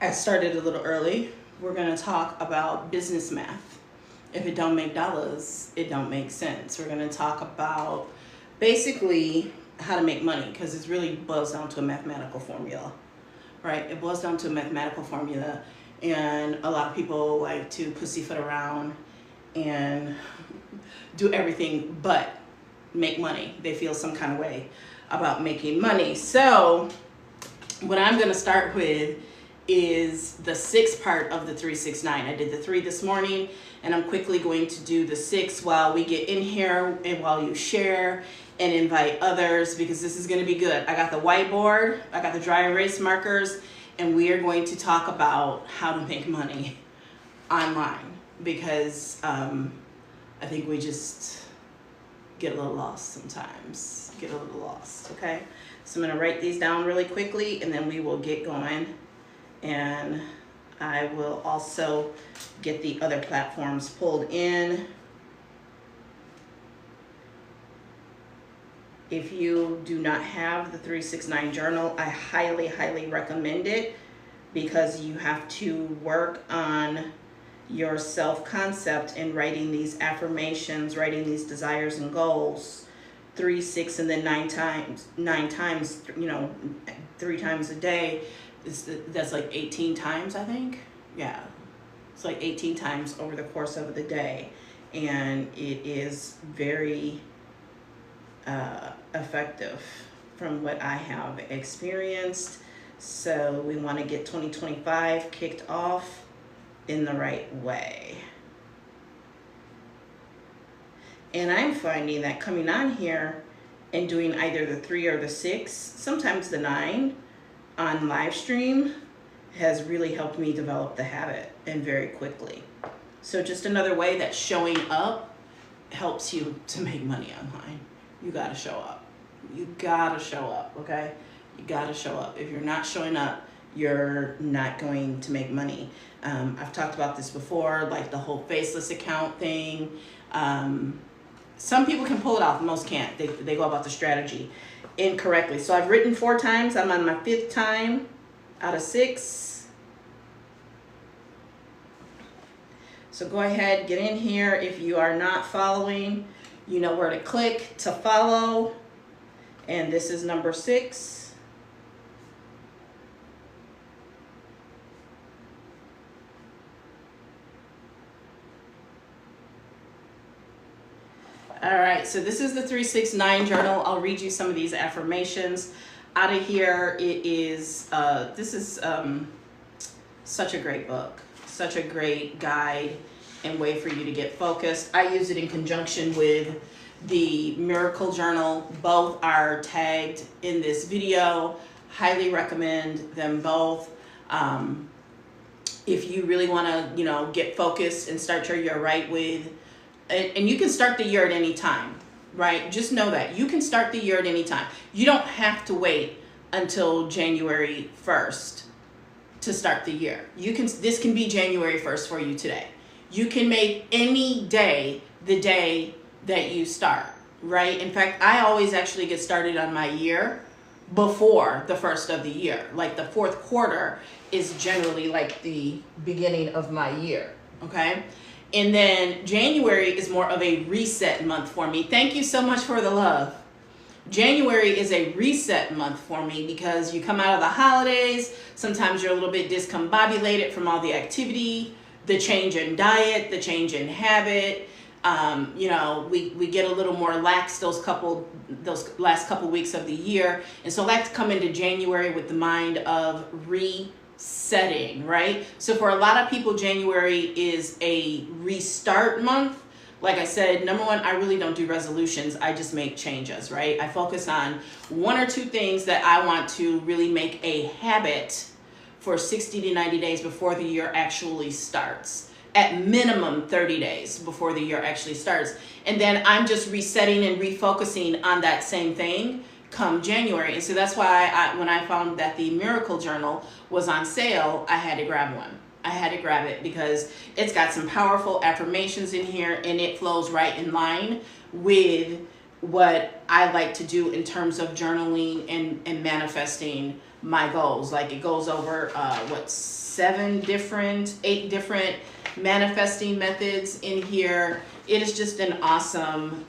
I started a little early. We're going to talk about business math. If it don't make dollars, it don't make sense. We're going to talk about basically how to make money, because it really boils down to a mathematical formula, right? It boils down to a mathematical formula, and a lot of people like to pussyfoot around and do everything but make money. They feel some kind of way about making money. So what I'm going to start with is the 6 part of the 369. I did the 3 this morning, and I'm quickly going to do the 6 while we get in here and while you share and invite others, because this is going to be good. I got the whiteboard, I got the dry erase markers, and we are going to talk about how to make money online, because I think we just get a little lost sometimes. Get a little lost, okay? So I'm going to write these down really quickly, and then we will get going. And I will also get the other platforms pulled in. If you do not have the 369 journal, I highly, highly recommend it, because you have to work on your self-concept in writing these affirmations, writing these desires and goals 3, 6, and then 9 times, 3 times a day. That's like 18 times, I think. Yeah, it's like 18 times over the course of the day, and it is very effective from what I have experienced. So we want to get 2025 kicked off in the right way. And I'm finding that coming on here and doing either the 3 or the 6, sometimes the 9 on live stream, has really helped me develop the habit, and very quickly. So just another way that showing up helps you to make money online. You gotta show up. You gotta show up, okay? You gotta show up. If you're not showing up, you're not going to make money. I've talked about this before, like the whole faceless account thing. Some people can pull it off, most can't. They go about the strategy incorrectly. So I've written 4 times. I'm on my 5th time out of 6. So go ahead, get in here. If you are not following, you know where to click to follow. And this is number 6. All right, so this is the 369 journal. I'll read you some of these affirmations out of here. It is, this is such a great book, such a great guide and way for you to get focused. I use it in conjunction with the Miracle Journal. Both are tagged in this video. Highly recommend them both. If you really want to, get focused and start your year right with, and you can start the year at any time, right? Just know that you can start the year at any time. You don't have to wait until January 1st to start the year. This can be January 1st for you today. You can make any day the day that you start, right? In fact, I always actually get started on my year before the first of the year. Like the 4th quarter is generally like the beginning of my year, okay? And then January is more of a reset month for me. Thank you so much for the love. January is a reset month for me, because you come out of the holidays. Sometimes you're a little bit discombobulated from all the activity, the change in diet, the change in habit. We get a little more lax those last couple weeks of the year. And so I like to come into January with the mind of resetting, right? So for a lot of people, January is a restart month. Like I said, number 1, I really don't do resolutions. I just make changes, right? I focus on 1 or 2 things that I want to really make a habit for 60 to 90 days before the year actually starts. At minimum 30 days before the year actually starts. And then I'm just resetting and refocusing on that same thing come January. And so that's why when I found that the Miracle Journal was on sale, I had to grab one. I had to grab it because it's got some powerful affirmations in here, and it flows right in line with what I like to do in terms of journaling and manifesting my goals. Like it goes over 8 different manifesting methods in here. It is just an awesome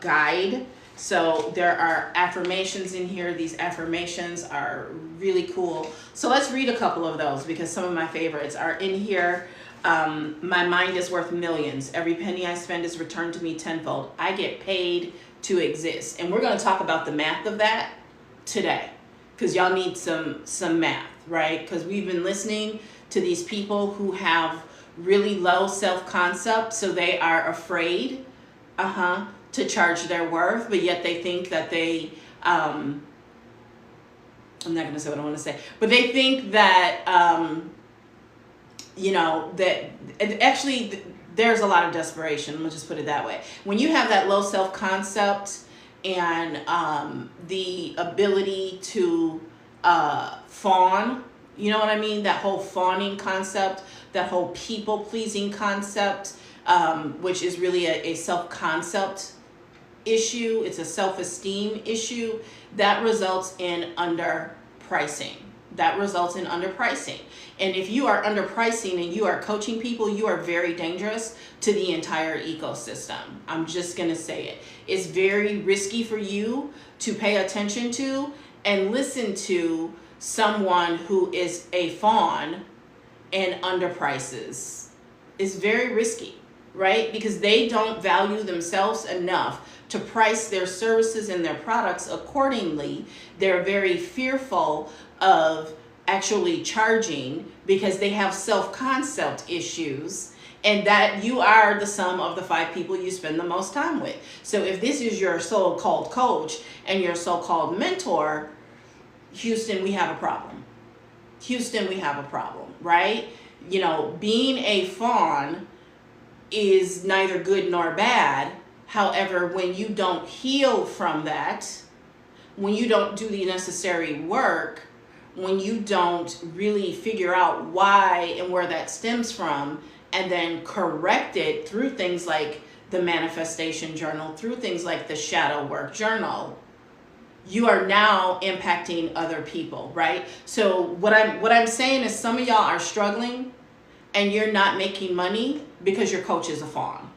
guide. So there are affirmations in here. These affirmations are really cool. So let's read a couple of those because some of my favorites are in here. My mind is worth millions. Every penny I spend is returned to me tenfold. I get paid to exist. And we're going to talk about the math of that today because y'all need some math, right? Because we've been listening to these people who have really low self-concept, so they are afraid to charge their worth, but yet they think that they I'm not going to say what I want to say, but they think that that actually there's a lot of desperation. We'll just put it that way. When you have that low self-concept and the ability to fawn, you know what I mean? That whole fawning concept, that whole people-pleasing concept, which is really a self-concept issue. It's a self-esteem issue that results in underpricing. And if you are underpricing and you are coaching people, you are very dangerous to the entire ecosystem. I'm just going to say it. It's very risky for you to pay attention to and listen to someone who is a fawn and underprices. It's very risky, right? Because they don't value themselves enough to price their services and their products accordingly. They're very fearful of actually charging because they have self-concept issues, and that you are the sum of the 5 people you spend the most time with. So if this is your so-called coach and your so-called mentor, Houston, we have a problem. Right? Being a fawn is neither good nor bad. However, when you don't heal from that, when you don't do the necessary work, when you don't really figure out why and where that stems from, and then correct it through things like the manifestation journal, through things like the shadow work journal, you are now impacting other people, right? So what I'm saying is some of y'all are struggling and you're not making money because your coach is a fawn.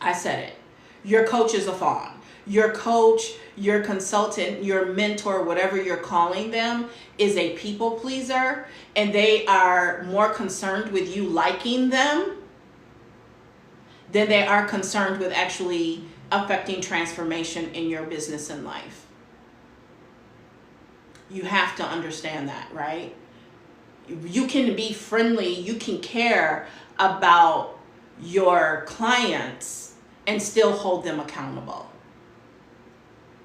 I said it. Your coach is a fawn. Your coach, your consultant, your mentor, whatever you're calling them, is a people pleaser, and they are more concerned with you liking them than they are concerned with actually affecting transformation in your business and life. You have to understand that, right? You can be friendly, you can care about your clients and still hold them accountable.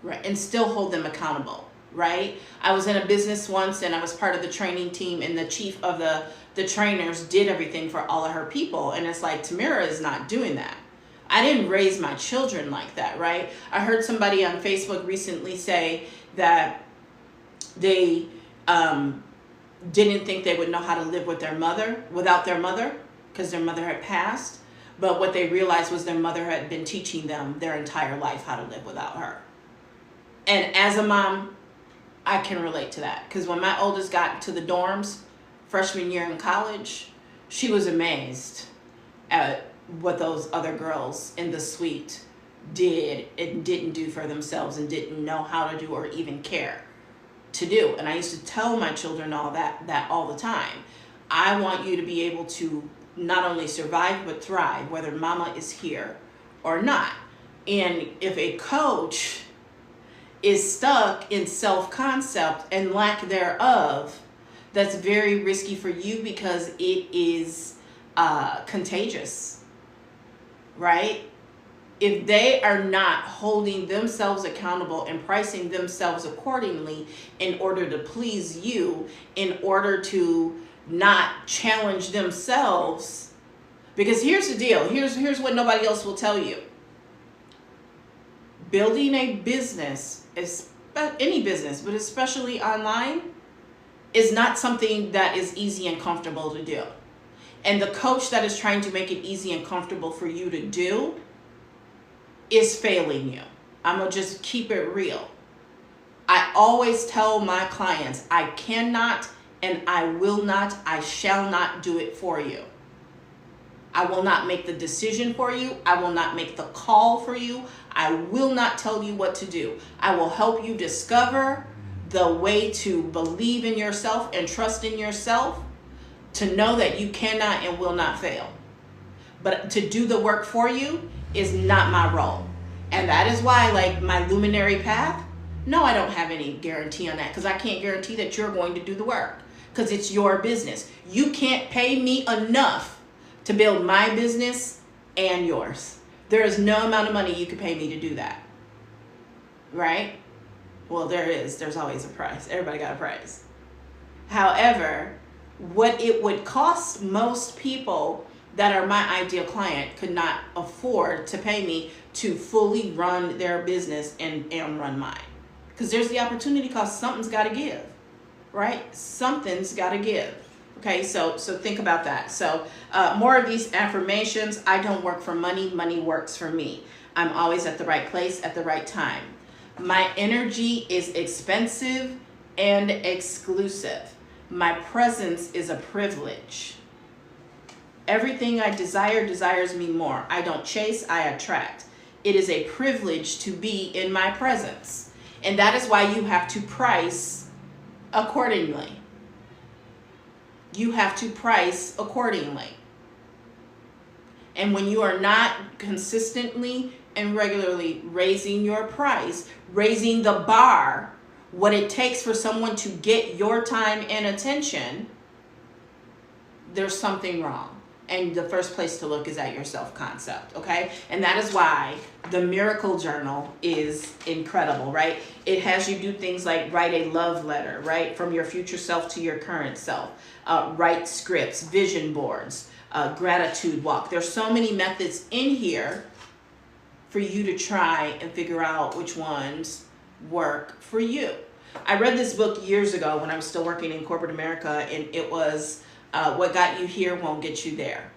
Right, and still hold them accountable, right? I was in a business once and I was part of the training team, and the chief of the trainers did everything for all of her people. And it's like, Tamira is not doing that. I didn't raise my children like that, right? I heard somebody on Facebook recently say that they didn't think they would know how to live with their mother, without their mother, because their mother had passed. But what they realized was their mother had been teaching them their entire life how to live without her. And as a mom, I can relate to that. Because when my oldest got to the dorms, freshman year in college, she was amazed at what those other girls in the suite did and didn't do for themselves and didn't know how to do or even care to do. And I used to tell my children all that all the time. I want you to be able to not only survive but thrive, whether mama is here or not. And if a coach is stuck in self-concept and lack thereof, that's very risky for you because it is contagious, right? If they are not holding themselves accountable and pricing themselves accordingly in order to please you, in order to not challenge themselves, because here's the deal, here's what nobody else will tell you. Building a business, any business, but especially online, is not something that is easy and comfortable to do. And the coach that is trying to make it easy and comfortable for you to do is failing you. I'm going to just keep it real. I always tell my clients, I cannot and I will not, I shall not do it for you. I will not make the decision for you. I will not make the call for you. I will not tell you what to do. I will help you discover the way to believe in yourself and trust in yourself, to know that you cannot and will not fail. But to do the work for you is not my role. And that is why, like my luminary path, no, I don't have any guarantee on that, because I can't guarantee that you're going to do the work, because it's your business. You can't pay me enough to build my business and yours. There is no amount of money you could pay me to do that. Right? Well, there is. There's always a price. Everybody got a price. However, what it would cost most people that are my ideal client could not afford to pay me to fully run their business and run mine. Because there's the opportunity cost. Something's got to give. Right? Something's got to give. Okay, so think about that. So more of these affirmations. I don't work for money. Money works for me. I'm always at the right place at the right time. My energy is expensive and exclusive. My presence is a privilege. Everything I desire desires me more. I don't chase, I attract. It is a privilege to be in my presence. And that is why you have to price accordingly. You have to price accordingly. And when you are not consistently and regularly raising your price, raising the bar, what it takes for someone to get your time and attention, there's something wrong. And the first place to look is at your self-concept, okay? And that is why the Miracle Journal is incredible, right? It has you do things like write a love letter, right? From your future self to your current self. Write scripts, vision boards, gratitude walk. There's so many methods in here for you to try and figure out which ones work for you. I read this book years ago when I was still working in corporate America, and it was What Got You Here Won't Get You There,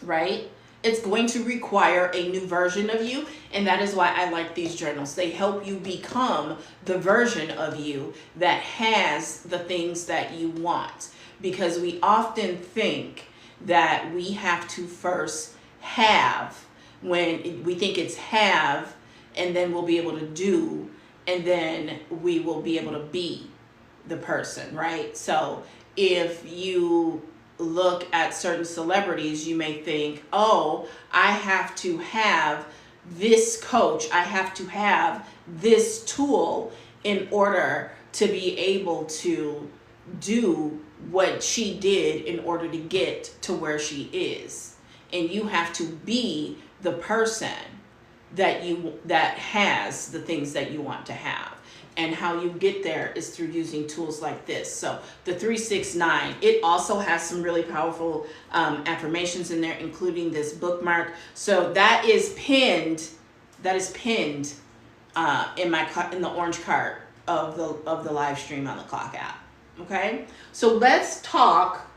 right? It's going to require a new version of you, and that is why I like these journals. They help you become the version of you that has the things that you want, because we often think that we have to first have, when we think it's have, and then we'll be able to do, and then we will be able to be the person, right? So if you look at certain celebrities, you may think, oh, I have to have this coach, I have to have this tool in order to be able to do what she did in order to get to where she is. And you have to be the person that has the things that you want to have. And how you get there is through using tools like this. So the 369, it also has some really powerful affirmations in there, including this bookmark. So that is pinned. That is pinned in the orange card of the live stream on the Clock app. Okay. So let's talk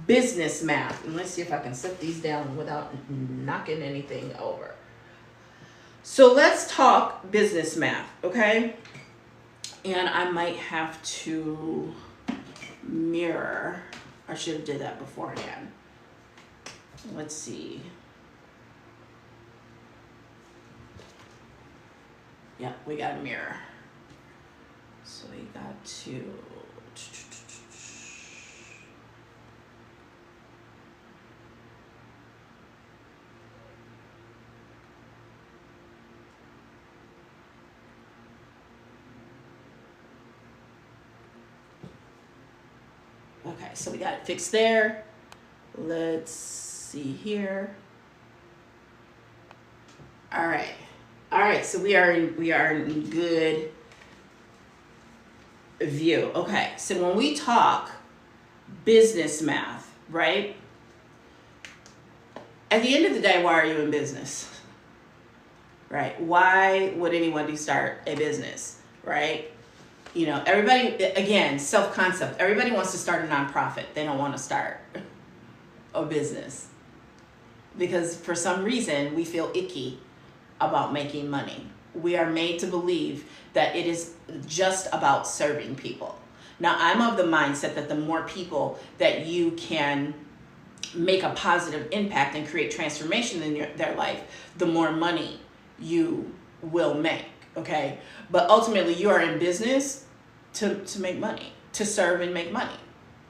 business math, and let's see if I can set these down without knocking anything over. So let's talk business math. Okay. And I might have to mirror. I should have did that beforehand. Let's see. Yeah, we got a mirror. So we got to. Okay, so we got it fixed there. Let's see here. All right. So we are in good view. Okay, so when we talk business math, right? At the end of the day, why are you in business? Right? Why would anyone start a business? Right? You know, everybody, again, self-concept. Everybody wants to start a nonprofit. They don't want to start a business. Because for some reason, we feel icky about making money. We are made to believe that it is just about serving people. Now, I'm of the mindset that the more people that you can make a positive impact and create transformation in their life, the more money you will make, okay? But ultimately, you are in business to make money, to serve and make money,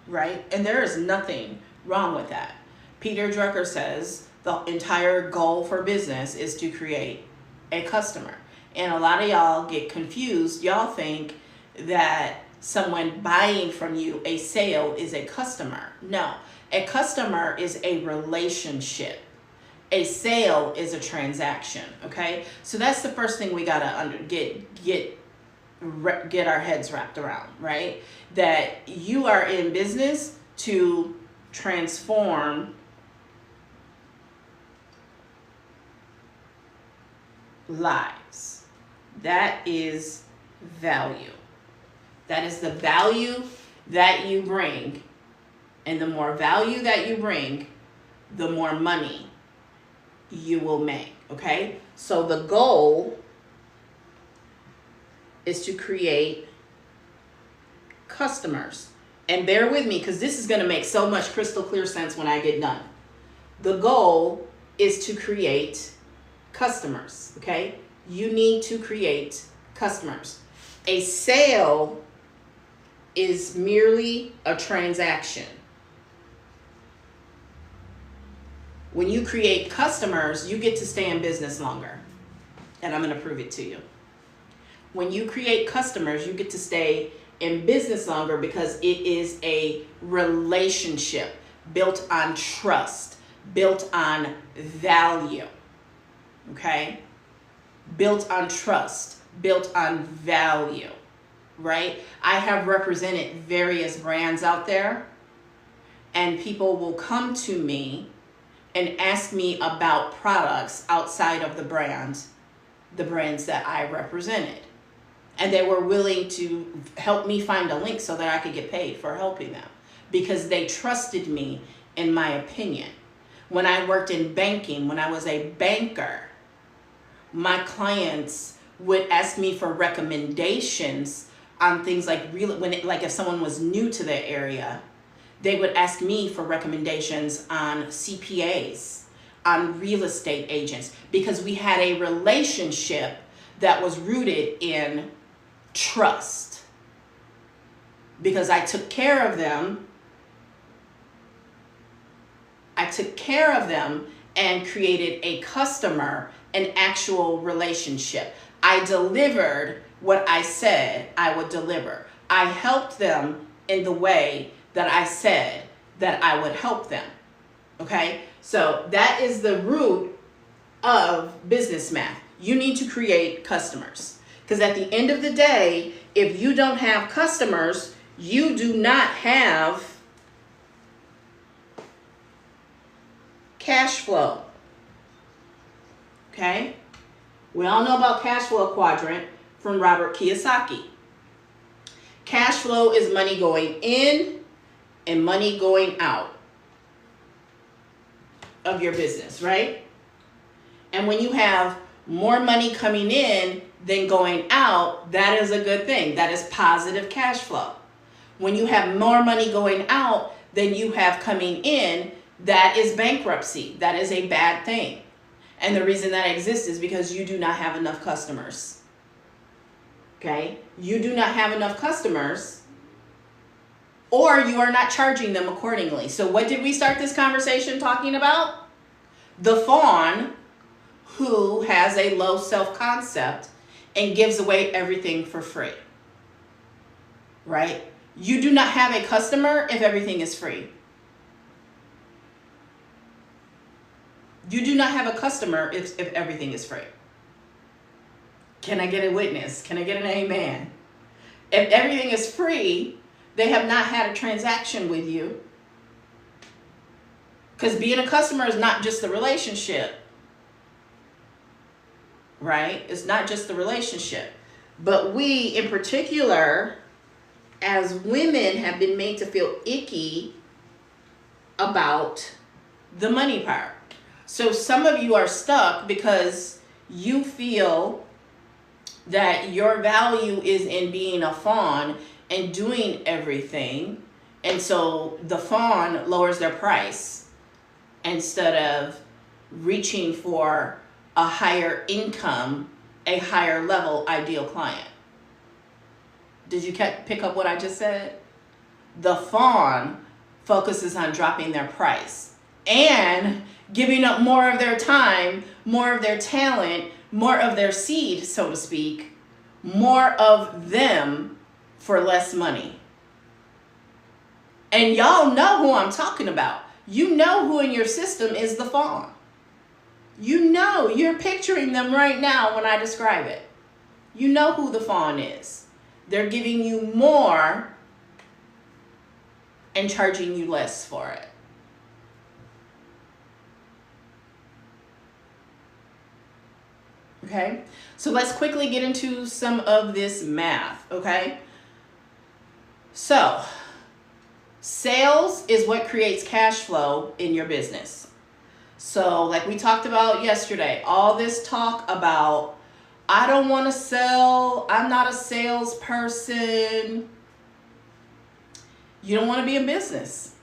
right? And there is nothing wrong with that. Peter Drucker says the entire goal for business is to create a customer. And a lot of y'all get confused. Y'all think that someone buying from you, a sale, is a customer. No, a customer is a relationship. A sale is a transaction, okay? So that's the first thing we gotta get our heads wrapped around, right? That you are in business to transform lives. That is value. That is the value that you bring. And the more value that you bring, the more money you will make, okay? So the goal is to create customers. And bear with me, because this is going to make so much crystal clear sense when I get done. The goal is to create customers, okay? You need to create customers. A sale is merely a transaction. When you create customers, you get to stay in business longer. And I'm going to prove it to you. When you create customers, you get to stay in business longer because it is a relationship built on trust, built on value. Okay? Built on trust, built on value, right? I have represented various brands out there, and people will come to me and ask me about products outside of the brands that I represented. And they were willing to help me find a link so that I could get paid for helping them because they trusted me in my opinion. When I worked in banking, when I was a banker, my clients would ask me for recommendations on things like if someone was new to the area, they would ask me for recommendations on CPAs, on real estate agents, because we had a relationship that was rooted in trust. Because I took care of them. And created a customer, an actual relationship. I delivered what I said I would deliver. I helped them in the way that I said that I would help them. Okay? So that is the root of business math. You need to create customers. Because at the end of the day, if you don't have customers, you do not have cash flow. Okay? We all know about cash flow quadrant from Robert Kiyosaki. Cash flow is money going in and money going out of your business, right? And when you have more money coming in than going out, that is a good thing. That is positive cash flow. When you have more money going out than you have coming in, that is bankruptcy. That is a bad thing. And the reason that exists is because you do not have enough customers. Okay? You do not have enough customers, or you are not charging them accordingly. So what did we start this conversation talking about? The fawn who has a low self-concept and gives away everything for free. Right? You do not have a customer if everything is free. You do not have a customer if everything is free. Can I get a witness? Can I get an amen? If everything is free, they have not had a transaction with you. Because being a customer is not just the relationship. Right? It's not just the relationship. But we, in particular, as women, have been made to feel icky about the money part. So some of you are stuck because You feel that your value is in being a fawn and doing everything. And so the fawn lowers their price instead of reaching for a higher income, a higher level ideal client. Did you pick up what I just said? The fawn focuses on dropping their price and giving up more of their time, more of their talent, more of their seed, so to speak, more of them for less money. And y'all know who I'm talking about. You know who in your system is the fawn. You know, you're picturing them right now when I describe it. You know who the fawn is. They're giving you more and charging you less for it. Okay, so let's quickly get into some of this math, okay? So, sales is what creates cash flow in your business. So, like we talked about yesterday, all this talk about, I don't want to sell, I'm not a salesperson. You don't want to be in business.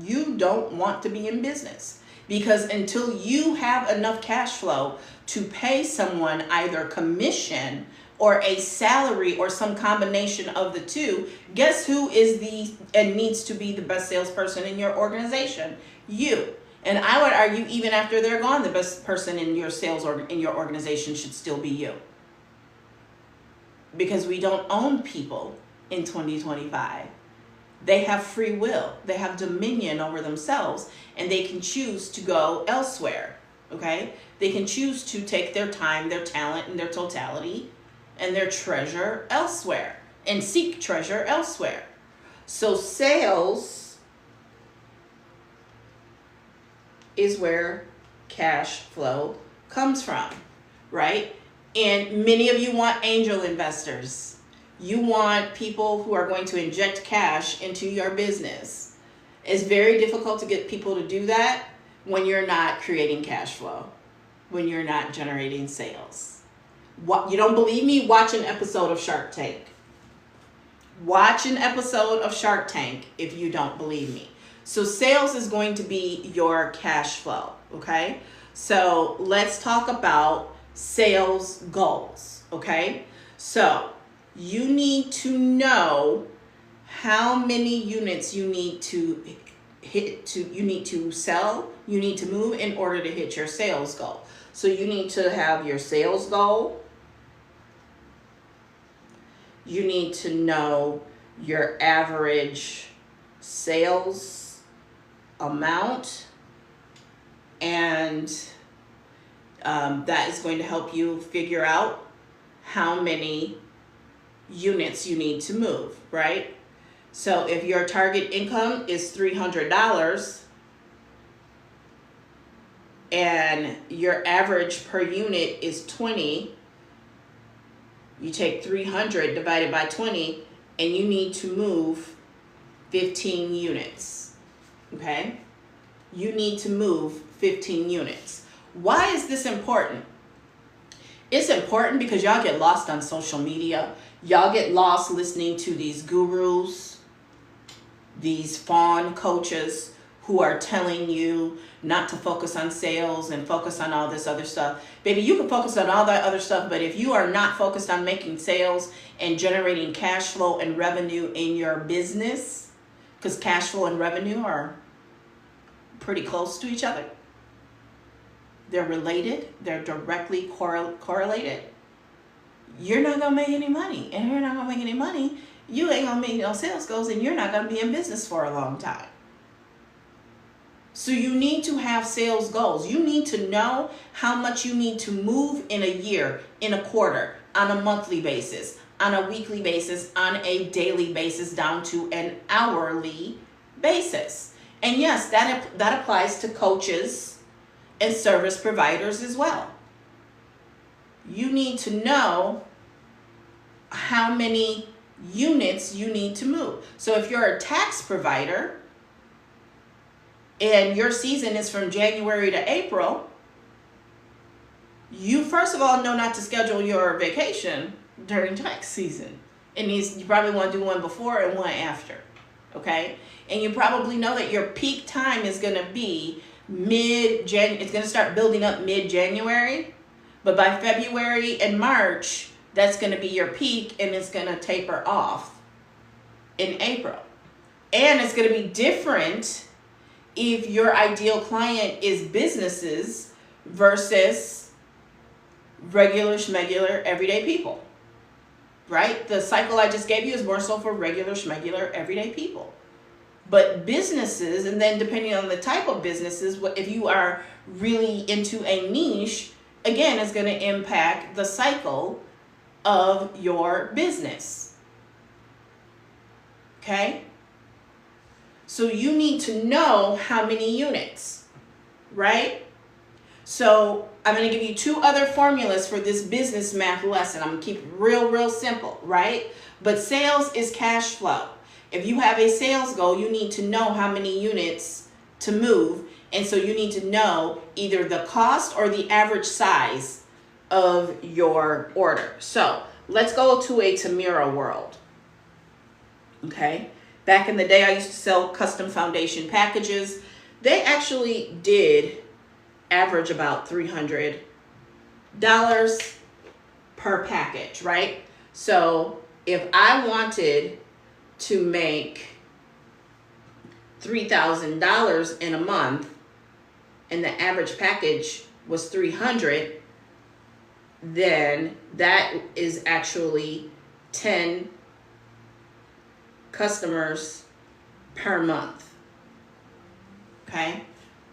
You don't want to be in business. Because until you have enough cash flow to pay someone either commission or a salary or some combination of the two, guess who is and needs to be the best salesperson in your organization? You. And I would argue even after they're gone, the best person in your sales or in your organization should still be you. Because we don't own people in 2025. They have free will. They have dominion over themselves, and they can choose to go elsewhere, okay? They can choose to take their time, their talent, and their totality, and their treasure elsewhere, and seek treasure elsewhere. So sales is where cash flow comes from, right? And many of you want angel investors. You want people who are going to inject cash into your business. It's very difficult to get people to do that when you're not creating cash flow, when you're not generating sales. You don't believe me? Watch an episode of Shark Tank. Watch an episode of Shark Tank if you don't believe me. So sales is going to be your cash flow, okay? So let's talk about sales goals, okay? So you need to know how many units you need to sell, you need to move in order to hit your sales goal. So you need to have your sales goal. You need to know your average sales amount, and that is going to help you figure out how many units you need to move, right? So if your target income is $300 and your average per unit is 20, you take 300 divided by 20 and you need to move 15 units, okay? You need to move 15 units. Why is this important? It's important because y'all get lost on social media. Y'all get lost listening to these gurus, these fawn coaches who are telling you not to focus on sales and focus on all this other stuff. Baby, you can focus on all that other stuff, but if you are not focused on making sales and generating cash flow and revenue in your business, because cash flow and revenue are pretty close to each other. They're related. They're directly correlated. You're not going to make any money. And if you're not going to make any money, you ain't going to make no sales goals, and you're not going to be in business for a long time. So you need to have sales goals. You need to know how much you need to move in a year, in a quarter, on a monthly basis, on a weekly basis, on a daily basis, down to an hourly basis. And yes, that applies to coaches and service providers as well. You need to know how many units you need to move. So if you're a tax provider and your season is from January to April, you first of all know not to schedule your vacation during tax season. You probably want to do one before and one after, okay? And you probably know that your peak time is going to be it's going to start building up mid-January, but by February and March, that's going to be your peak, and it's going to taper off in April. And it's going to be different if your ideal client is businesses versus regular schmegular everyday people, right? The cycle I just gave you is more so for regular schmegular everyday people. But businesses, and then depending on the type of businesses, if you are really into a niche, again, it's going to impact the cycle of your business. Okay? So you need to know how many units, right? So I'm going to give you 2 other formulas for this business math lesson. I'm going to keep it real simple, right? But sales is cash flow. If you have a sales goal, you need to know how many units to move. And so you need to know either the cost or the average size of your order. So let's go to a Tamira world. Okay. Back in the day, I used to sell custom foundation packages. They actually did average about $300 per package, right? So if I wanted to make $3,000 in a month and the average package was $300, then that is actually 10 customers per month. Okay?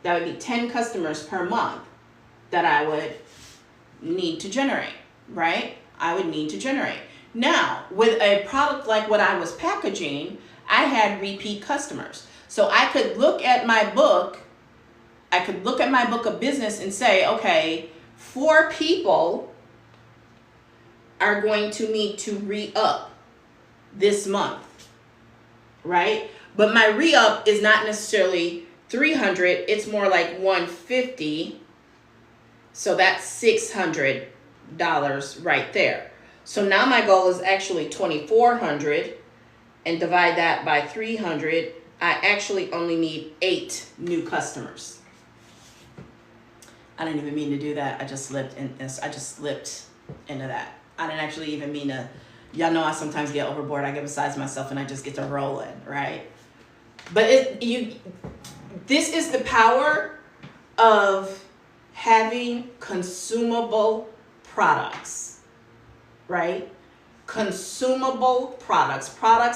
That would be 10 customers per month that I would need to generate, right? I would need to generate. Now, with a product like what I was packaging, I had repeat customers. So I could look at my book, of business and say, okay, 4 people are going to need to re-up this month, right? But my re-up is not necessarily 300, it's more like 150. So that's $600 right there. So now my goal is actually 2,400, and divide that by 300. I actually only need 8 new customers. I didn't even mean to do that. I just slipped into that. I didn't actually even mean to. Y'all know I sometimes get overboard. I get besides myself and I just get to rolling, right? But this is the power of having consumable products, right? Consumable products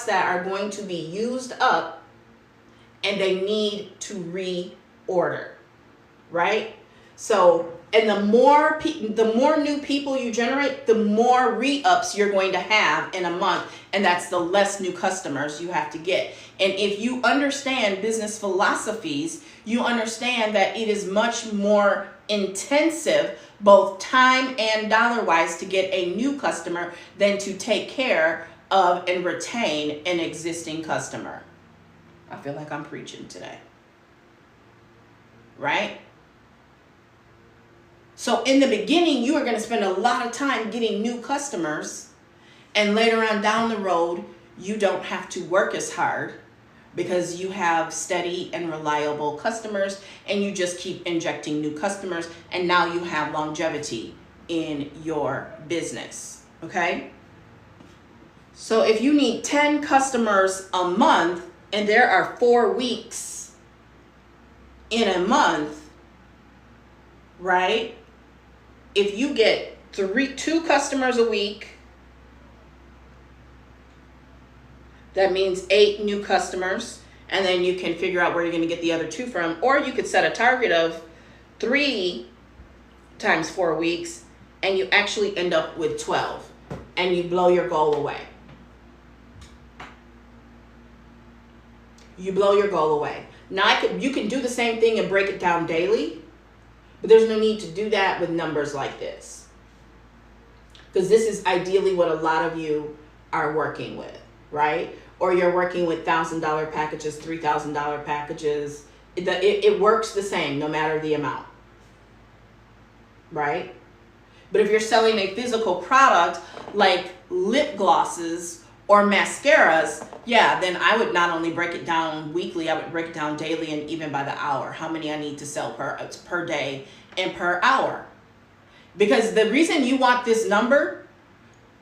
that are going to be used up and they need to reorder, right? So, and the more new people you generate, the more re-ups you're going to have in a month, and that's the less new customers you have to get. And if you understand business philosophies, you understand that it is much more intensive, both time and dollar-wise, to get a new customer than to take care of and retain an existing customer. I feel like I'm preaching today, right? So in the beginning, you are going to spend a lot of time getting new customers, and later on down the road, you don't have to work as hard because you have steady and reliable customers, and you just keep injecting new customers, and now you have longevity in your business, okay? So if you need 10 customers a month, and there are 4 weeks in a month, right? If you get 2 customers a week, that means 8 new customers, and then you can figure out where you're going to get the other 2 from. Or you could set a target of 3 times 4 weeks, and you actually end up with 12, and you blow your goal away. You blow your goal away. Now, you can do the same thing and break it down daily, but there's no need to do that with numbers like this, because this is ideally what a lot of you are working with, right? Or you're working with $1,000 packages, $3,000 packages. It works the same no matter the amount, right? But if you're selling a physical product like lip glosses or mascaras, yeah, then I would not only break it down weekly, I would break it down daily and even by the hour, how many I need to sell per day and per hour. Because the reason you want this number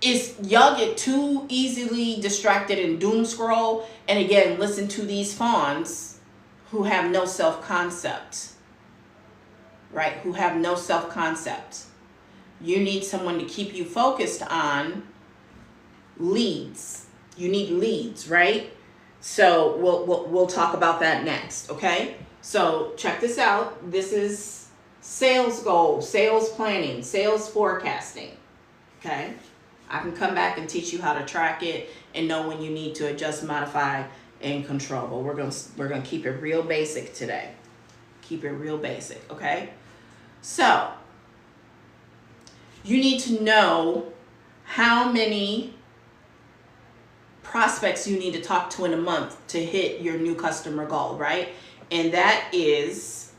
is y'all get too easily distracted and doom scroll, and again, listen to these fawns who have no self-concept, right? Who have no self-concept. You need someone to keep you focused on leads. You need leads, right? So we'll talk about that next, okay? So check this out. This is sales goals, sales planning, sales forecasting, okay? I can come back and teach you how to track it and know when you need to adjust, modify, and control. But we're gonna keep it real basic today. Keep it real basic, okay? So you need to know how many prospects you need to talk to in a month to hit your new customer goal, right? And that is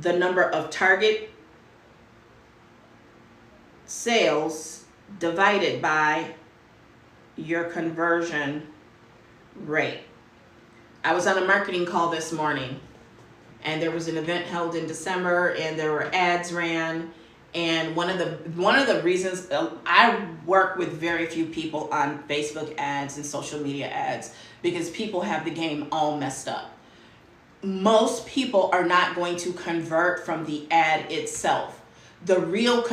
the number of target sales divided by your conversion rate. I was on a marketing call this morning, and there was an event held in December, and there were ads ran. And one of the reasons I work with very few people on Facebook ads and social media ads, because people have the game all messed up. Most people are not going to convert from the ad itself. The real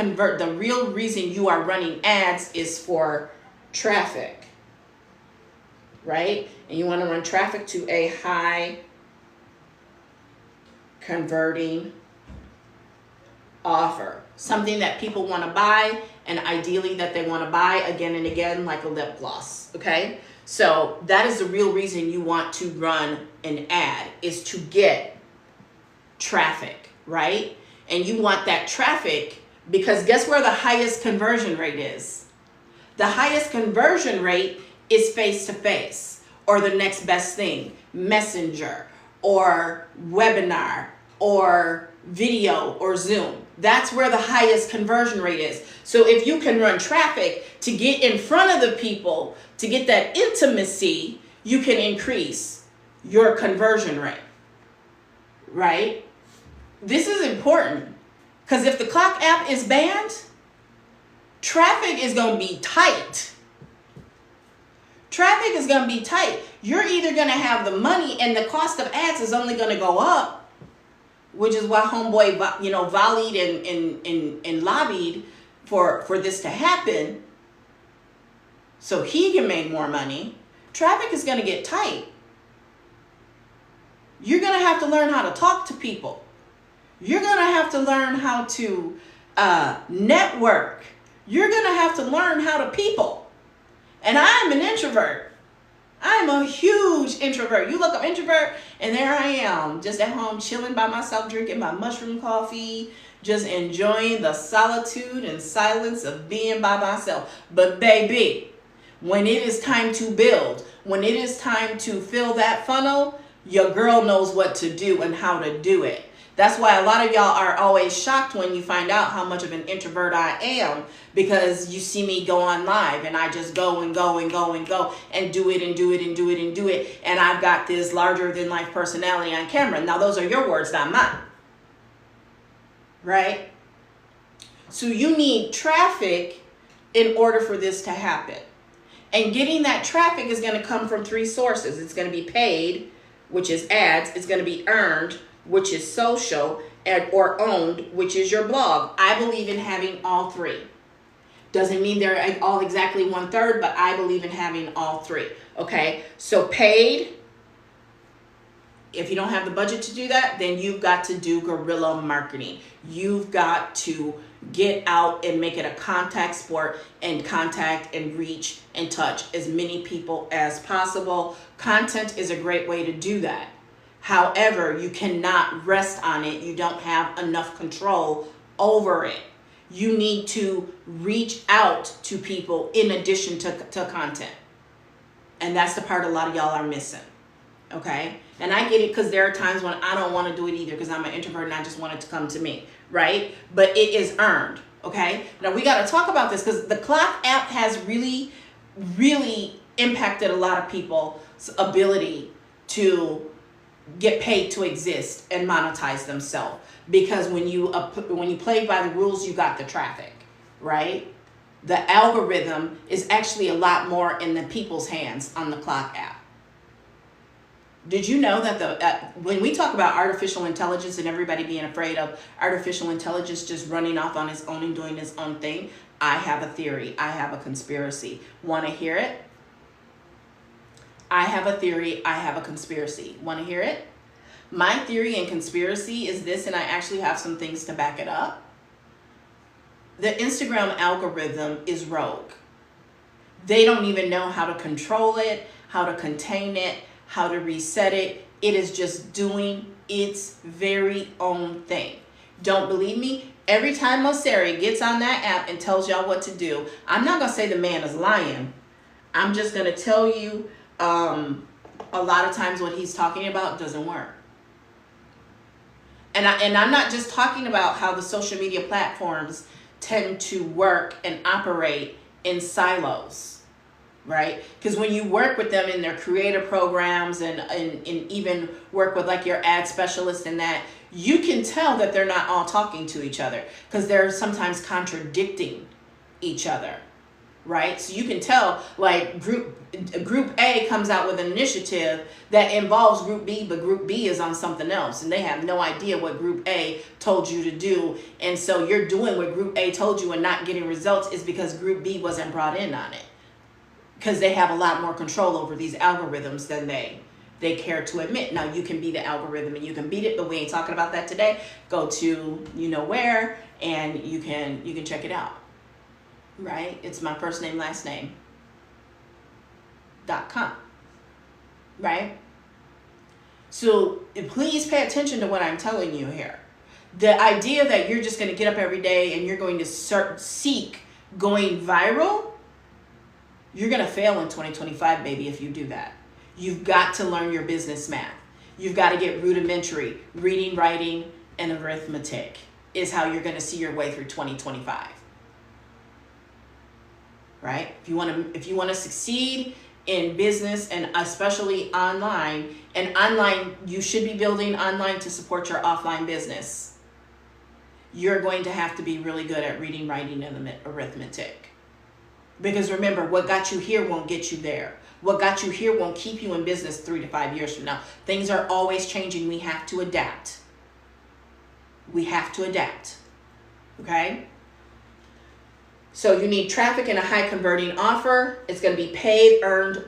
reason you are running ads is for traffic, right? And you want to run traffic to a high converting offer, something that people want to buy, and ideally that they want to buy again and again, like a lip gloss, okay? So that is the real reason you want to run an ad, is to get traffic, right? And you want that traffic because guess where the highest conversion rate is? The highest conversion rate is face-to-face, or the next best thing, messenger, or webinar, or video, or Zoom. That's where the highest conversion rate is. So if you can run traffic to get in front of the people, to get that intimacy, you can increase your conversion rate, right? This is important because if the clock app is banned, traffic is going to be tight. Traffic is going to be tight. You're either going to have the money and the cost of ads is only going to go up, which is why homeboy, volleyed and lobbied for this to happen so he can make more money. Traffic is going to get tight. You're going to have to learn how to talk to people. You're going to have to learn how to network. You're going to have to learn how to people. And I'm an introvert. I'm a huge introvert. You look up introvert, and there I am, just at home, chilling by myself, drinking my mushroom coffee, just enjoying the solitude and silence of being by myself. But baby, when it is time to build, when it is time to fill that funnel, your girl knows what to do and how to do it. That's why a lot of y'all are always shocked when you find out how much of an introvert I am, because you see me go on live and I just go and go and go and go and do it and do it and do it and do it. And I've got this larger than life personality on camera. Now those are your words, not mine. Right? So you need traffic in order for this to happen. And getting that traffic is going to come from three sources. It's going to be paid, which is ads. It's going to be earned, which is social, or owned, which is your blog. I believe in having all three. Doesn't mean they're all exactly 1/3, but I believe in having all three. Okay, so paid. If you don't have the budget to do that, then you've got to do guerrilla marketing. You've got to get out and make it a contact sport and contact and reach and touch as many people as possible. Content is a great way to do that. However, you cannot rest on it. You don't have enough control over it. You need to reach out to people in addition to content. And that's the part a lot of y'all are missing. Okay. And I get it, because there are times when I don't want to do it either, because I'm an introvert and I just want it to come to me. Right. But it is earned. Okay. Now we got to talk about this, because the clock app has really, really impacted a lot of people's ability to get paid to exist and monetize themselves. Because when you play by the rules, you got the traffic, right? The algorithm is actually a lot more in the people's hands on the clock app. Did you know that when we talk about artificial intelligence and everybody being afraid of artificial intelligence just running off on its own and doing its own thing, I have a theory. I have a conspiracy. Want to hear it? I have a theory. I have a conspiracy. Want to hear it? My theory and conspiracy is this, and I actually have some things to back it up. The Instagram algorithm is rogue. They don't even know how to control it, how to contain it, how to reset it. It is just doing its very own thing. Don't believe me? Every time Mosseri gets on that app and tells y'all what to do, I'm not going to say the man is lying. I'm just going to tell you a lot of times what he's talking about doesn't work. And I'm not just talking about how the social media platforms tend to work and operate in silos, right? Because when you work with them in their creator programs and even work with like your ad specialist and that, you can tell that they're not all talking to each other, because they're sometimes contradicting each other, right? So you can tell, like group A comes out with an initiative that involves group B, but group B is on something else and they have no idea what group A told you to do. And so you're doing what group A told you and not getting results is because group B wasn't brought in on it, because they have a lot more control over these algorithms than they care to admit. Now you can be the algorithm and you can beat it, but we ain't talking about that today. Go to you know where and you can check it out. Right? It's my first name, last name .com. Right? So please pay attention to what I'm telling you here. The idea that you're just going to get up every day and you're going to seek going viral, you're going to fail in 2025, baby, if you do that. You've got to learn your business math. You've got to get rudimentary. Reading, writing, and arithmetic is how you're going to see your way through 2025. Right? If you want to succeed in business, and especially online, and online, you should be building online to support your offline business. You're going to have to be really good at reading, writing, and arithmetic. Because remember, what got you here won't get you there. What got you here won't keep you in business 3 to 5 years from now. Things are always changing. We have to adapt. We have to adapt. Okay? So you need traffic and a high converting offer. It's going to be paid, earned,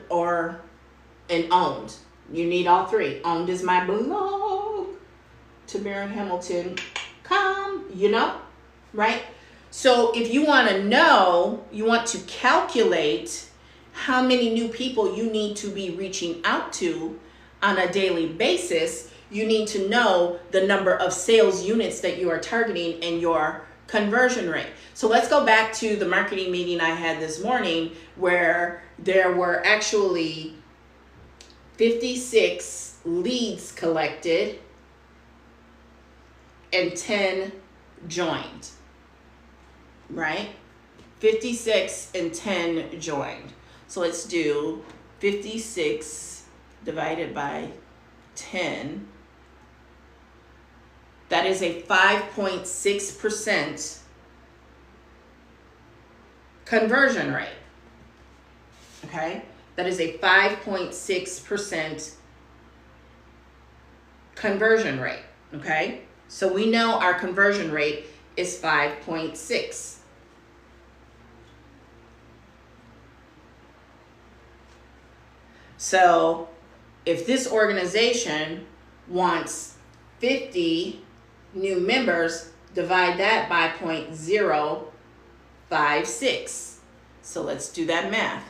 and owned. You need all three. Owned is my blog. Tamira Hamilton. Right? So if you want to know, you want to calculate how many new people you need to be reaching out to on a daily basis, you need to know the number of sales units that you are targeting and your conversion rate. So let's go back to the marketing meeting I had this morning, where there were actually 56 leads collected and 10 joined, right? 56 and 10 joined. So let's do 56 divided by 10. That is a 5.6% conversion rate. Okay? That is a 5.6% conversion rate. Okay? So we know our conversion rate is 5.6. So if this organization wants 50 new members, divide that by 0.056. So let's do that math.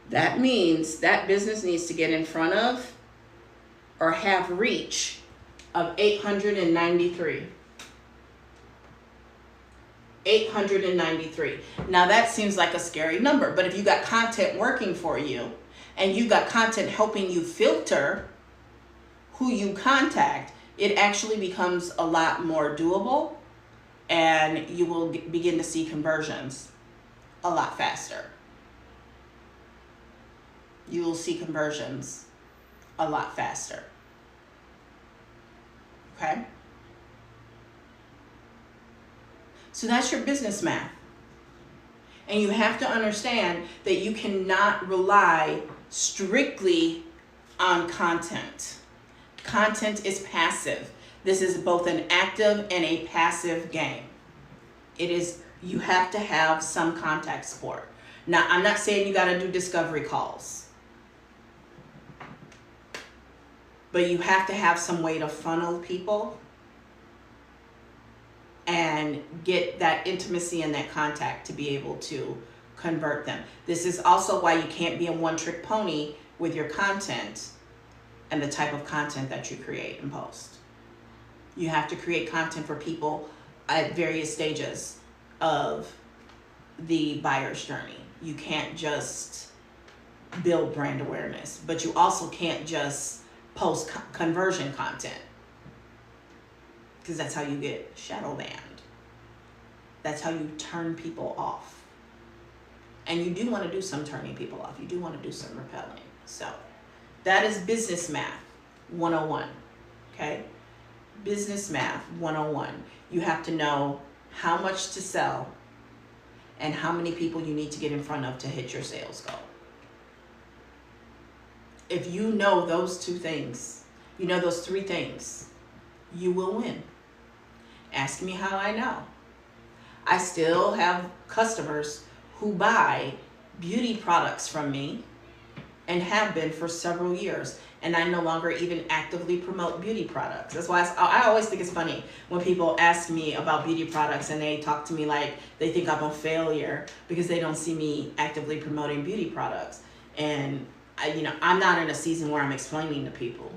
That means that business needs to get in front of or have reach of 893. 893. Now that seems like a scary number, but if you got content working for you and you got content helping you filter who you contact, it actually becomes a lot more doable, and you will begin to see conversions a lot faster. You will see conversions a lot faster. Okay? So that's your business math. And you have to understand that you cannot rely strictly on content. Content is passive. This is both an active and a passive game. It is, you have to have some contact support. Now, I'm not saying you got to do discovery calls, but you have to have some way to funnel people and get that intimacy and that contact to be able to convert them. This is also why you can't be a one-trick pony with your content and the type of content that you create and post. You have to create content for people at various stages of the buyer's journey. You can't just build brand awareness, but you also can't just post conversion content, because that's how you get shadow banned. That's how you turn people off. And you do want to do some turning people off. You do want to do some repelling. So that is business math 101. Okay? Business math 101. You have to know how much to sell and how many people you need to get in front of to hit your sales goal. If you know those two things, you know those three things, you will win. Ask me how I know. I still have customers who buy beauty products from me and have been for several years. And I no longer even actively promote beauty products. That's why I always think it's funny when people ask me about beauty products and they talk to me like they think I'm a failure because they don't see me actively promoting beauty products. And I'm not in a season where I'm explaining to people.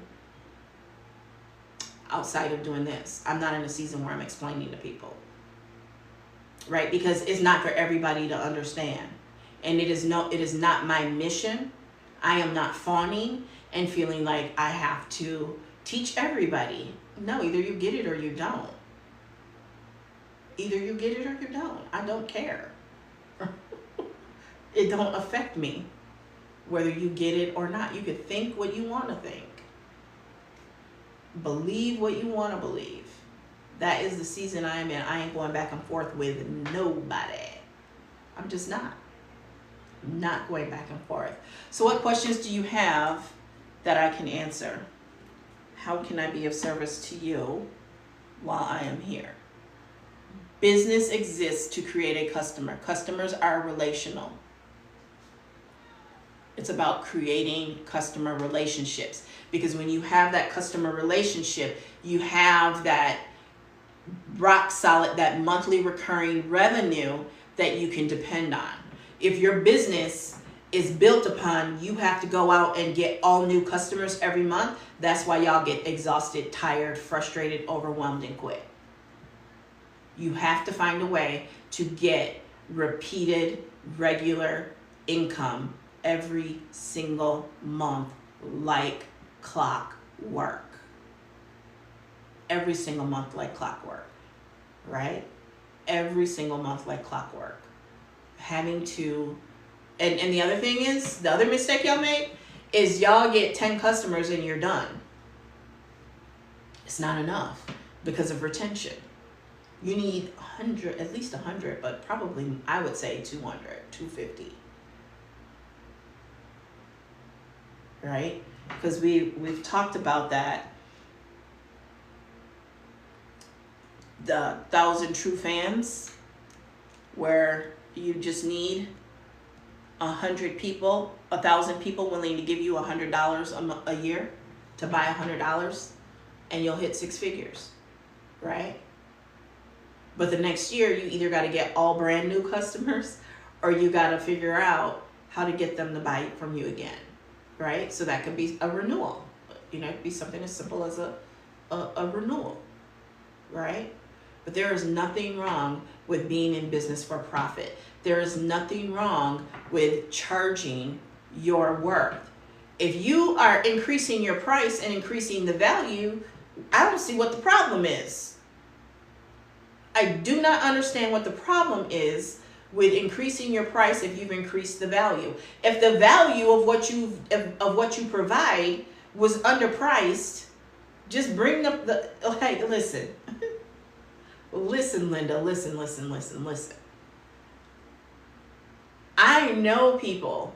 Outside of doing this, I'm not in a season where I'm explaining to people, right? Because it's not for everybody to understand, and it is not my mission. I am not fawning and feeling like I have to teach everybody. No, either you get it or you don't. Either you get it or you don't. I don't care. It don't affect me whether you get it or not. You can think what you want to think. Believe what you want to believe. That is the season I am in. I ain't going back and forth with nobody. I'm just not going back and forth. So what questions do you have that I can answer? How can I be of service to you while I am here? Business exists to create a customer. Customers are relational. It's about creating customer relationships, because when you have that customer relationship, you have that rock solid, that monthly recurring revenue that you can depend on. If your business is built upon you have to go out and get all new customers every month, that's why y'all get exhausted, tired, frustrated, overwhelmed, and quit. You have to find a way to get repeated, regular income every single month, like clockwork. Every single month like clockwork, right? Every single month like clockwork. Having to, and the other thing is, the other mistake y'all make is y'all get 10 customers and you're done. It's not enough because of retention. You need 100, at least 100, but probably I would say 200, 250. Right? Because we've talked about that. The 1,000 true fans, where you just need 100 people, 1,000 people willing to give you $100 a year to buy $100, and you'll hit 6 figures, right? But the next year, you either got to get all brand new customers, or you got to figure out how to get them to buy it from you again, right? So that could be a renewal. You know, it could be something as simple as a renewal, right? But there is nothing wrong with being in business for profit. There is nothing wrong with charging your worth. If you are increasing your price and increasing the value, I don't see what the problem is. I do not understand what the problem is with increasing your price if you've increased the value. If the value of what you provide was underpriced, just bring up the, oh, hey, listen. Listen, Linda, listen. I know people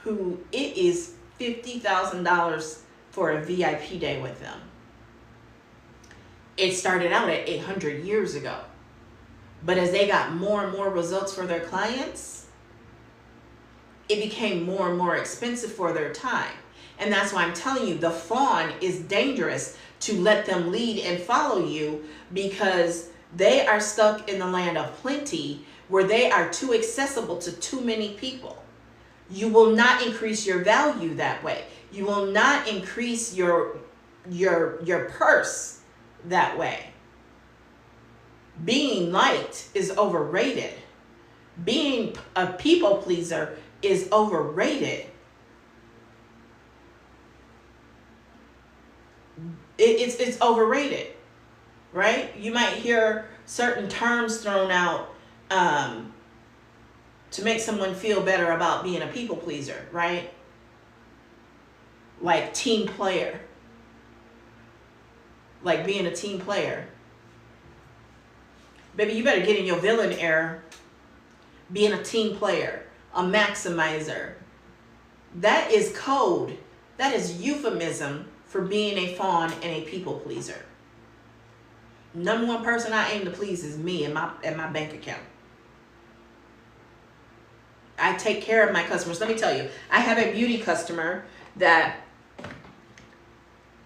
who it is $50,000 for a VIP day with them. It started out at 800 years ago. But as they got more and more results for their clients, it became more and more expensive for their time. And that's why I'm telling you, the fawn is dangerous to let them lead and follow you, because they are stuck in the land of plenty where they are too accessible to too many people. You will not increase your value that way. You will not increase your purse that way. Being liked is overrated. Being a people pleaser is overrated. It's overrated, right? You might hear certain terms thrown out to make someone feel better about being a people pleaser, right? Like team player. Like being a team player. Baby, you better get in your villain era. Being a team player, a maximizer. That is code. That is euphemism for being a fawn and a people pleaser. Number one person I aim to please is me and my bank account. I take care of my customers. Let me tell you, I have a beauty customer that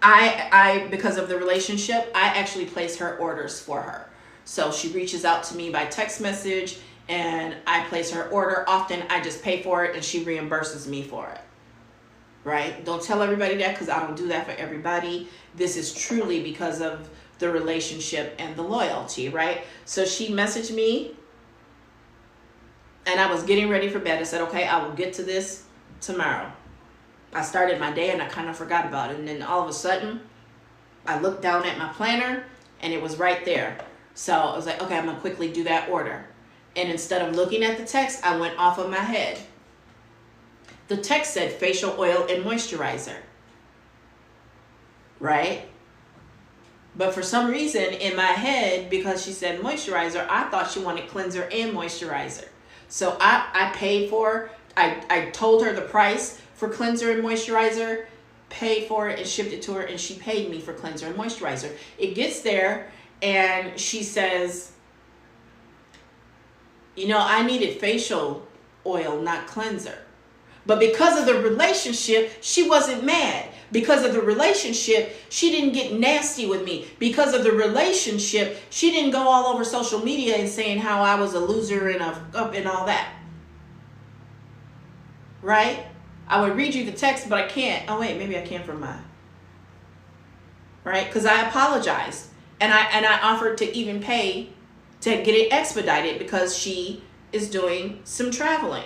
I because of the relationship, I actually place her orders for her. So she reaches out to me by text message and I place her order. Often I just pay for it and she reimburses me for it. Right? Don't tell everybody that, because I don't do that for everybody. This is truly because of the relationship and the loyalty, right? So she messaged me and I was getting ready for bed. I said, okay, I will get to this tomorrow. I started my day and I kind of forgot about it. And then all of a sudden, I looked down at my planner and it was right there. So I was like, okay, I'm going to quickly do that order. And instead of looking at the text, I went off of my head. The text said facial oil and moisturizer, right? But for some reason in my head, because she said moisturizer, I thought she wanted cleanser and moisturizer. So I paid for, I told her the price for cleanser and moisturizer, paid for it and shipped it to her, and she paid me for cleanser and moisturizer. It gets there and she says, you know, I needed facial oil, not cleanser. But because of the relationship, she wasn't mad. Because of the relationship, she didn't get nasty with me. Because of the relationship, she didn't go all over social media and saying how I was a loser and all that. Right? I would read you the text, but I can't. Oh wait, maybe I can from mine. Right? Because I apologized. And I offered to even pay to get it expedited because she is doing some traveling.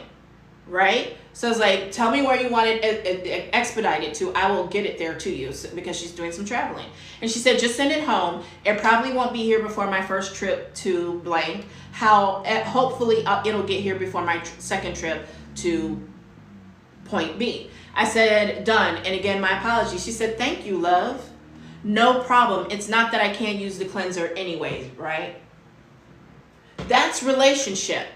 Right? So I was like, tell me where you want it expedited to. I will get it there to you, because she's doing some traveling. And she said, just send it home. It probably won't be here before my first trip to blank. Hopefully it'll get here before my second trip to point B. I said, done. And again, my apologies. She said, thank you, love. No problem. It's not that I can't use the cleanser anyways, right? That's relationship.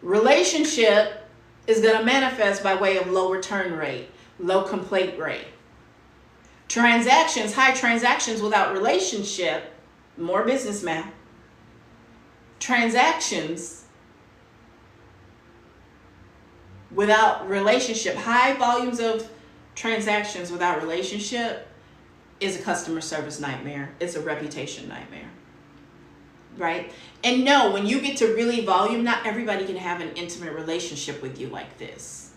Relationship is going to manifest by way of low return rate, low complaint rate. Transactions, high transactions without relationship, more business math. Transactions without relationship, high volumes of transactions without relationship is a customer service nightmare. It's a reputation nightmare. right? And no, when you get to really volume, not everybody can have an intimate relationship with you like this.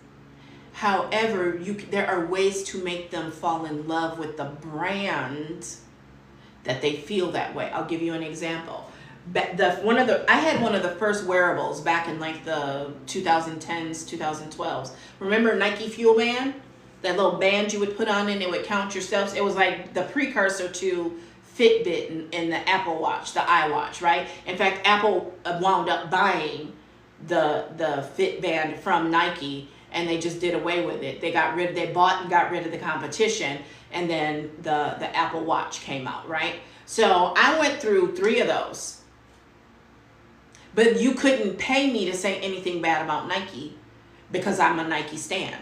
However, there are ways to make them fall in love with the brand that they feel that way. I'll give you an example. I had one of the first wearables back in like the 2010s, 2012s. Remember Nike Fuel Band? That little band you would put on and it would count your steps. It was like the precursor to Fitbit and the Apple Watch, the iWatch, right? In fact, Apple wound up buying the Fit Band from Nike, and they just did away with it. They bought and got rid of the competition, and then the Apple Watch came out, right? So I went through 3 of those. But you couldn't pay me to say anything bad about Nike because I'm a Nike stan.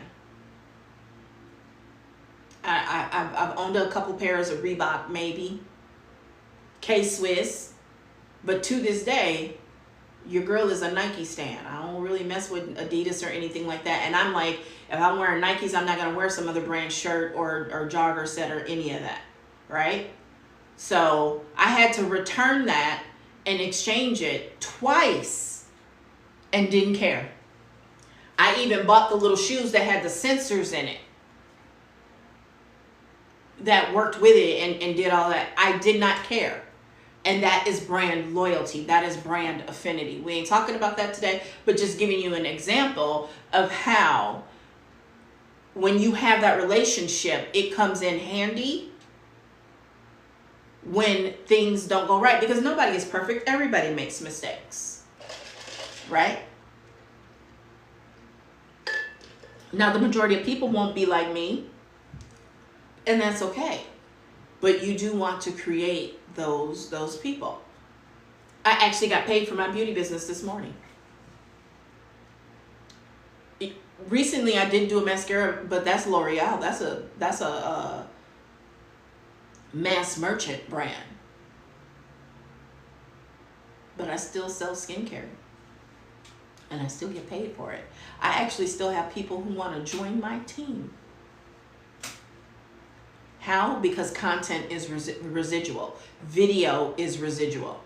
I've owned a couple pairs of Reebok, maybe. K-Swiss. But to this day, your girl is a Nike stan. I don't really mess with Adidas or anything like that. And I'm like, if I'm wearing Nikes, I'm not going to wear some other brand shirt or jogger set or any of that, right? So I had to return that and exchange it twice and didn't care. I even bought the little shoes that had the sensors in it that worked with it and did all that. I did not care. And that is brand loyalty. That is brand affinity. We ain't talking about that today, but just giving you an example of how when you have that relationship, it comes in handy when things don't go right, because nobody is perfect. Everybody makes mistakes, right? Now, the majority of people won't be like me, and that's okay. But you do want to create those people. I actually got paid for my beauty business this morning. Recently, I did do a mascara, but that's L'Oreal. That's a mass merchant brand. But I still sell skincare. And I still get paid for it. I actually still have people who want to join my team. How? Because content is residual. Video is residual.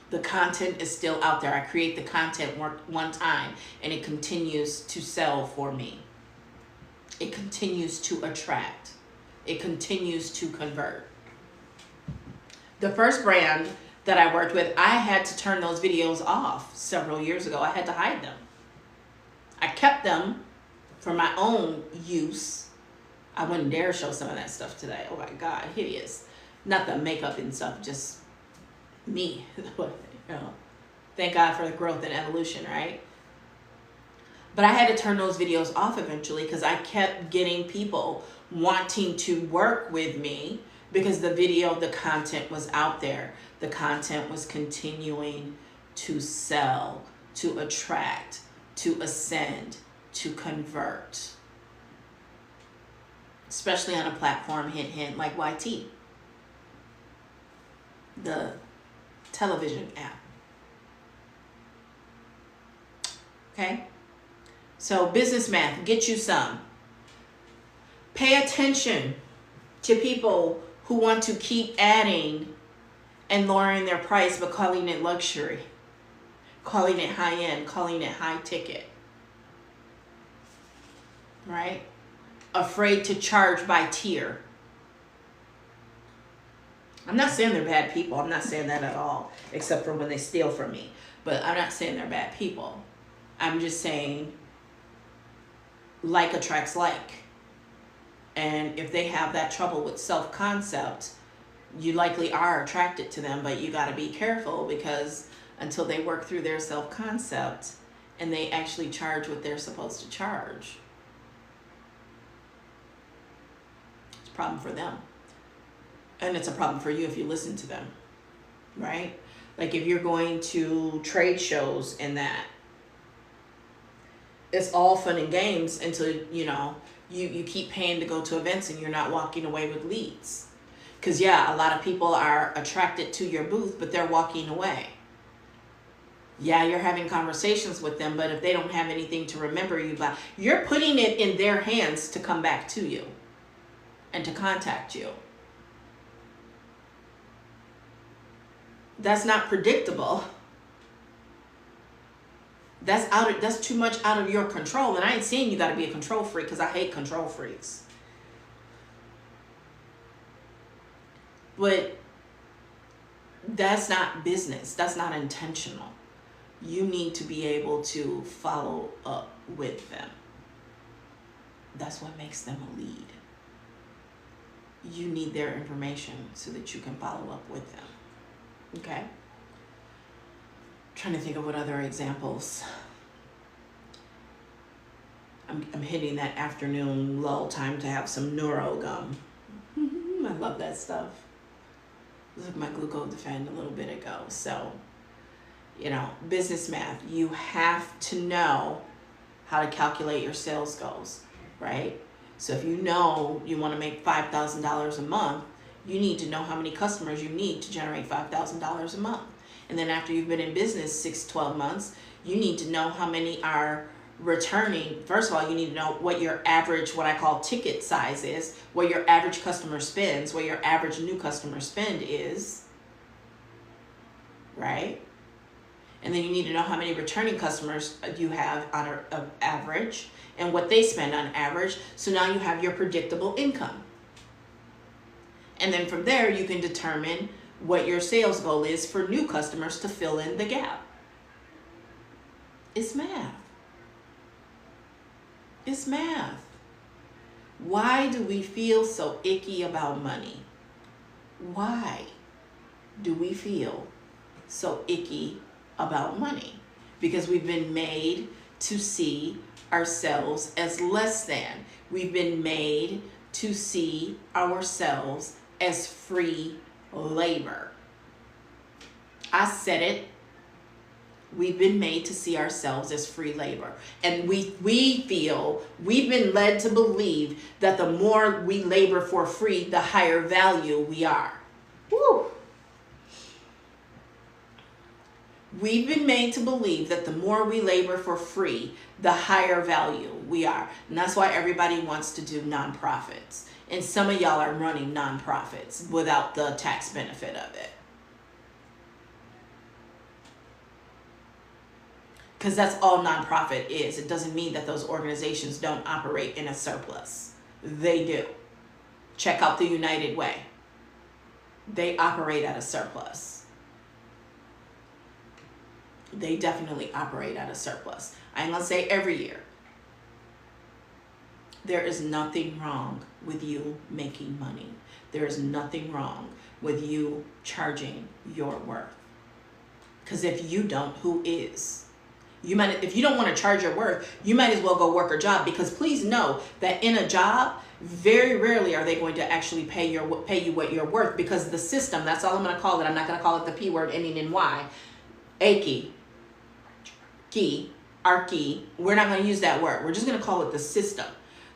The content is still out there. I create the content one time and it continues to sell for me. It continues to attract. It continues to convert. The first brand that I worked with, I had to turn those videos off several years ago. I had to hide them. I kept them for my own use. I wouldn't dare show some of that stuff today. Oh my God, hideous. Not the makeup and stuff, just me. Thank God for the growth and evolution, right? But I had to turn those videos off eventually because I kept getting people wanting to work with me because the content was out there. The content was continuing to sell, to attract, to ascend, to convert. Especially on a platform, hint, like YT, the television app. Okay? So business math, get you some. Pay attention to people who want to keep adding and lowering their price, but calling it luxury, calling it high end, calling it high ticket. Right? Afraid to charge by tier. I'm not saying they're bad people. I'm not saying that at all, except for when they steal from me. But I'm not saying they're bad people. I'm just saying like attracts like. And if they have that trouble with self-concept, you likely are attracted to them, but you got to be careful because until they work through their self-concept and they actually charge what they're supposed to charge, it's a problem for them. And it's a problem for you if you listen to them, right? Like if you're going to trade shows and that, it's all fun and games until, you keep paying to go to events and you're not walking away with leads. Because, yeah, a lot of people are attracted to your booth, but they're walking away. Yeah, you're having conversations with them, but if they don't have anything to remember you by, you're putting it in their hands to come back to you and to contact you. That's not predictable. That's too much out of your control. And I ain't saying you got to be a control freak, because I hate control freaks. But that's not business. That's not intentional. You need to be able to follow up with them. That's what makes them a lead. You need their information so that you can follow up with them. Okay? Trying to think of what other examples. I'm hitting that afternoon lull time to have some neuro gum. I love that stuff. It was like my glucodefend a little bit ago. So, business math, you have to know how to calculate your sales goals, right? So if you know you want to make $5,000 a month, you need to know how many customers you need to generate $5,000 a month. And then after you've been in business 6-12 months, you need to know how many are returning. First of all, you need to know what your average, what I call ticket size is, what your average customer spends, what your average new customer spend is, right? And then you need to know how many returning customers you have on an average and what they spend on average. So now you have your predictable income. And then from there, you can determine what your sales goal is for new customers to fill in the gap. It's math. It's math. Why do we feel so icky about money? Why do we feel so icky about money? Because we've been made to see ourselves as less than. We've been made to see ourselves as free labor. I said it. We've been made to see ourselves as free labor. And we feel, we've been led to believe that the more we labor for free, the higher value we are. Woo! We've been made to believe that the more we labor for free, the higher value we are. And that's why everybody wants to do nonprofits. And some of y'all are running nonprofits without the tax benefit of it. Because that's all nonprofit is. It doesn't mean that those organizations don't operate in a surplus. They do. Check out the United Way. They operate at a surplus. They definitely operate at a surplus. I ain't gonna say every year. There is nothing wrong with you making money. There is nothing wrong with you charging your worth. Because if you don't, who is? If you don't want to charge your worth, you might as well go work a job, because please know that in a job, very rarely are they going to actually pay you what you're worth, because the system, that's all I'm going to call it. I'm not going to call it the P word ending in Y. Aki, key, archi. We're not going to use that word. We're just going to call it the system.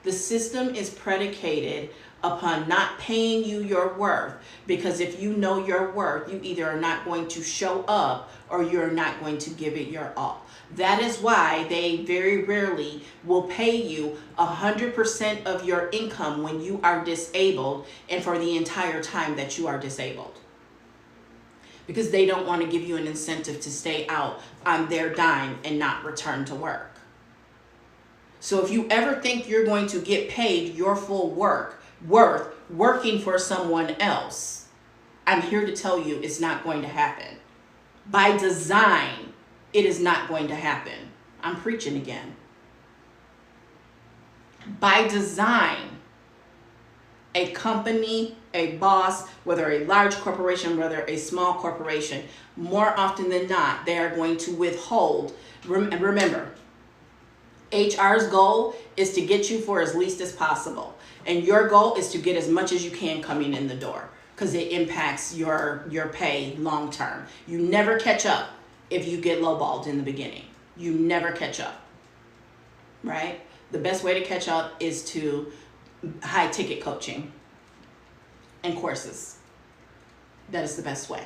The system is predicated upon not paying you your worth, because if you know your worth, you either are not going to show up or you're not going to give it your all. That is why they very rarely will pay you 100% of your income when you are disabled and for the entire time that you are disabled. Because they don't want to give you an incentive to stay out on their dime and not return to work. So if you ever think you're going to get paid your full worth working for someone else, I'm here to tell you it's not going to happen. By design, it is not going to happen. I'm preaching again. By design, a company, a boss, whether a large corporation, whether a small corporation, more often than not, they are going to withhold. Remember, HR's goal is to get you for as least as possible. And your goal is to get as much as you can coming in the door, because it impacts your pay long term. You never catch up if you get lowballed in the beginning. You never catch up, right? The best way to catch up is to high ticket coaching and courses. That is the best way.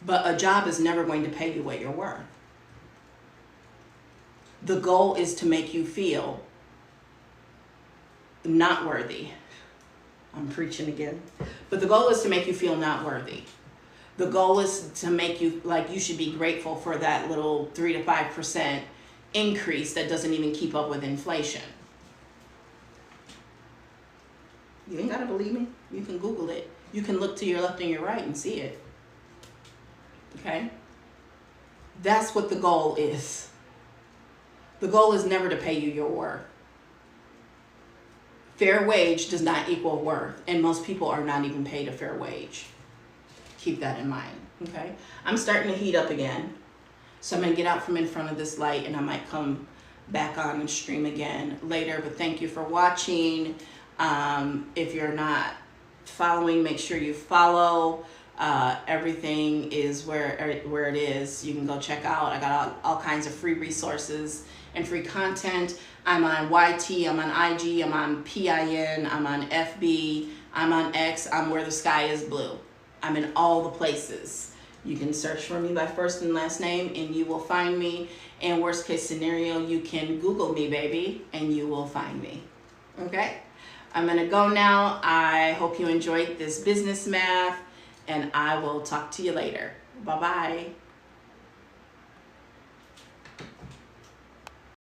But a job is never going to pay you what you're worth. The goal is to make you feel not worthy. I'm preaching again. But the goal is to make you feel not worthy. The goal is to make you like you should be grateful for that little 3 to 5% increase that doesn't even keep up with inflation. You ain't gotta believe me. You can Google it. You can look to your left and your right and see it. Okay? That's what the goal is. The goal is never to pay you your worth. Fair wage does not equal worth, and most people are not even paid a fair wage. Keep that in mind, okay? I'm starting to heat up again, so I'm gonna get out from in front of this light, and I might come back on and stream again later, but thank you for watching. If you're not following, make sure you follow. Everything is where it is. You can go check out. I got all kinds of free resources and free content. I'm on YT, I'm on IG, I'm on PIN, I'm on FB, I'm on X, I'm where the sky is blue. I'm in all the places. You can search for me by first and last name and you will find me. And worst case scenario, you can Google me, baby, and you will find me. Okay? I'm gonna go now. I hope you enjoyed this business math, and I will talk to you later. Bye-bye.